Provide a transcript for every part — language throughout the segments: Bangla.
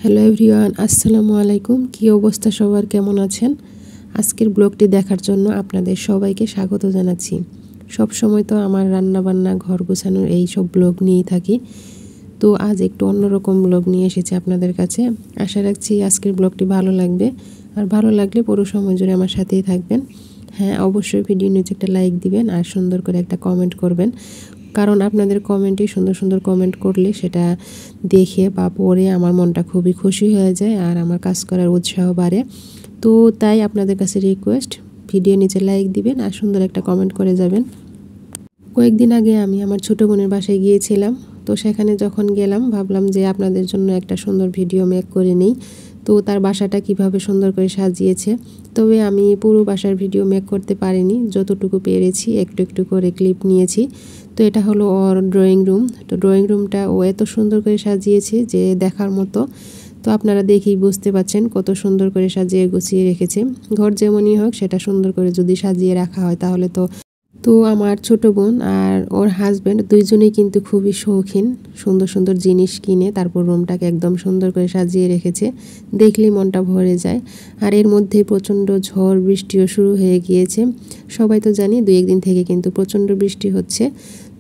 হ্যালো এভরিওয়ান, আসসালামু আলাইকুম। কী অবস্থা সবার, কেমন আছেন? আজকের ব্লগটি দেখার জন্য আপনাদের সবাইকে স্বাগত জানাচ্ছি। সব সময় তো আমার রান্নাবান্না, ঘর গোছানোর এই সব ব্লগ নিয়েই থাকি। তো আজ একটু অন্যরকম ব্লগ নিয়ে এসেছি আপনাদের কাছে। আশা রাখছি আজকের ব্লগটি ভালো লাগবে, আর ভালো লাগলে পুরো সময় জুড়ে আমার সাথেই থাকবেন। হ্যাঁ, অবশ্যই ভিডিও নিচে একটা লাইক দিবেন আর সুন্দর করে একটা কমেন্ট করবেন, কারণ আপনাদের কমেন্টে সুন্দর সুন্দর কমেন্ট করলে সেটা দেখে বা পড়ে আমার মনটা খুবই খুশি হয়ে যায় আর আমার কাজ করার উৎসাহ বাড়ে। তো তাই আপনাদের কাছে রিকোয়েস্ট, ভিডিও নিচে লাইক দিবেন আর সুন্দর একটা কমেন্ট করে যাবেন। কয়েকদিন আগে আমি আমার ছোটো বোনের বাসায় গিয়েছিলাম। তো সেখানে যখন গেলাম ভাবলাম যে আপনাদের জন্য একটা সুন্দর ভিডিও মেক করে নিই। তো তার বাসাটা কিভাবে সুন্দর করে সাজিয়েছে, তবে আমি পুরো বাসার ভিডিও মেক করতে পারিনি, যতটুকু পেরেছি একটু একটু করে ক্লিপ নিয়েছি। তো এটা হলো ওর ড্রয়িং রুম। তো ড্রয়িং রুমটা ও এত সুন্দর করে সাজিয়েছে যে দেখার মতো। তো আপনারা দেখেই বুঝতে পাচ্ছেন কত সুন্দর করে সাজিয়ে গুছিয়ে রেখেছে। ঘর যেমনই হোক সেটা সুন্দর করে যদি সাজিয়ে রাখা হয় তাহলে তো আমার ছোট বোন আর ওর হাজব্যান্ড দুইজনেই কিন্তু খুবই শৌখিন, সুন্দর সুন্দর জিনিস কিনে তারপর রুমটাকে একদম সুন্দর করে সাজিয়ে রেখেছে। দেখলেই মনটা ভরে যায়। আর এর মধ্যে প্রচণ্ড ঝড় বৃষ্টিও শুরু হয়ে গিয়েছে। সবাই তো জানি 2-1 দিন থেকে কিন্তু প্রচণ্ড বৃষ্টি হচ্ছে।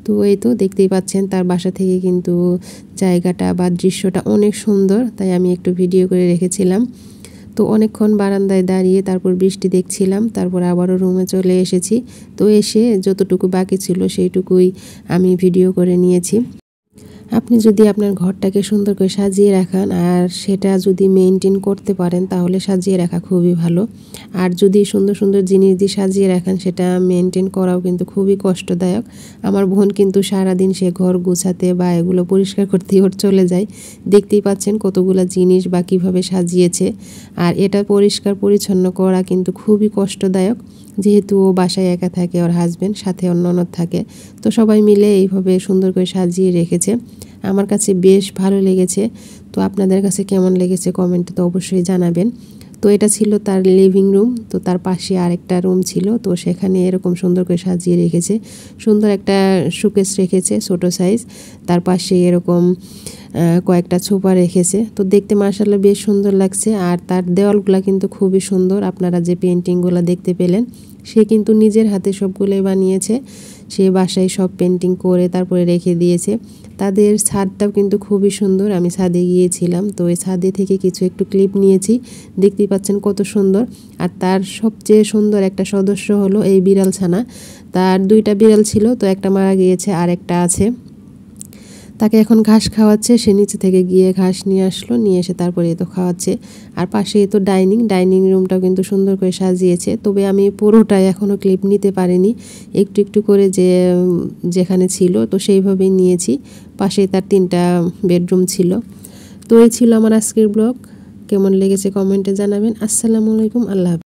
তো এই তো দেখতেই পাচ্ছেন তার বাসা থেকে কিন্তু জায়গাটা বা দৃশ্যটা অনেক সুন্দর, তাই আমি একটু ভিডিও করে রেখেছিলাম। তো অনেকক্ষণ বারান্দায় দাঁড়িয়ে তারপর বৃষ্টি দেখছিলাম, তারপর আবারও রুমে চলে এসেছি। তো এসে যতটুকু বাকি ছিল সেইটুকুই আমি ভিডিও করে নিয়েছি। আপনি যদি আপনার ঘরটাকে সুন্দর করে সাজিয়ে রাখান আর সেটা যদি মেনটেন করতে পারেন তাহলে সাজিয়ে রাখা খুবই ভালো। আর যদি সুন্দর সুন্দর জিনিস দিয়ে সাজিয়ে রাখেন সেটা মেনটেন করাও কিন্তু খুবই কষ্টদায়ক। আমার বোন কিন্তু সারাদিন সে ঘর গুছাতে বা এগুলো পরিষ্কার করতেই ওর চলে যায়। দেখতেই পাচ্ছেন কতগুলো জিনিস বা কীভাবে সাজিয়েছে। আর এটা পরিষ্কার পরিচ্ছন্ন করা কিন্তু খুবই কষ্টদায়ক, যেহেতু ও বাসায় একা থাকে, ওর হাজব্যান্ড সাথে ওর ননদ থাকে। তো সবাই মিলে এইভাবে সুন্দর করে সাজিয়ে রেখেছে। আমার কাছে বেশ ভালো লেগেছে। তো আপনাদের কাছে কেমন লেগেছে কমেন্টে তো অবশ্যই জানাবেন। তো এটা ছিল তার লিভিং রুম। তো তার পাশে আরেকটা রুম ছিল, তো সেখানে এরকম সুন্দর করে সাজিয়ে রেখেছে। সুন্দর একটা শোকেস রেখেছে ছোট সাইজ, তার পাশে এরকম কয়েকটা ছোপা রেখেছে। তো দেখতে মাশাআল্লাহ বেশ সুন্দর লাগছে। আর তার দেওয়ালগুলো কিন্তু খুবই সুন্দর। আপনারা যে পেন্টিংগুলো দেখতে পেলেন সে কিন্তু নিজের হাতে সবগুলোই বানিয়েছে। সে বাসায় সব পেন্টিং করে তারপরে রেখে দিয়েছে। তাদের ছাদটাও কিন্তু খুবই সুন্দর। আমি ছাদে গিয়েছিলাম, তো ওই ছাদে থেকে কিছু একটু ক্লিপ নিয়েছি। দেখতেই পাচ্ছেন কত সুন্দর। আর তার সবচেয়ে সুন্দর একটা সদস্য হলো এই বিড়াল ছানা। তার 2টা বিড়াল ছিল, তো একটা মারা গিয়েছে আর একটা আছে। তাকে এখন ঘাস খাওয়াচ্ছে। সে নিচে থেকে গিয়ে ঘাস নিয়ে আসলো, নিয়ে এসে তারপরে তো খাওয়াচ্ছে। আর পাশে তো ডাইনিং রুমটাও কিন্তু সুন্দর করে সাজিয়েছে। তবে আমি পুরোটাই এখনও ক্লিপ নিতে পারিনি, একটু একটু করে যেখানে ছিল তো সেইভাবেই নিয়েছি। পাশেই তার 3টা বেডরুম ছিল। তো এই ছিল আমার আজকের ব্লগ। কেমন লেগেছে কমেন্টে জানাবেন। আসসালামু আলাইকুম, আল্লাহ হাফেজ।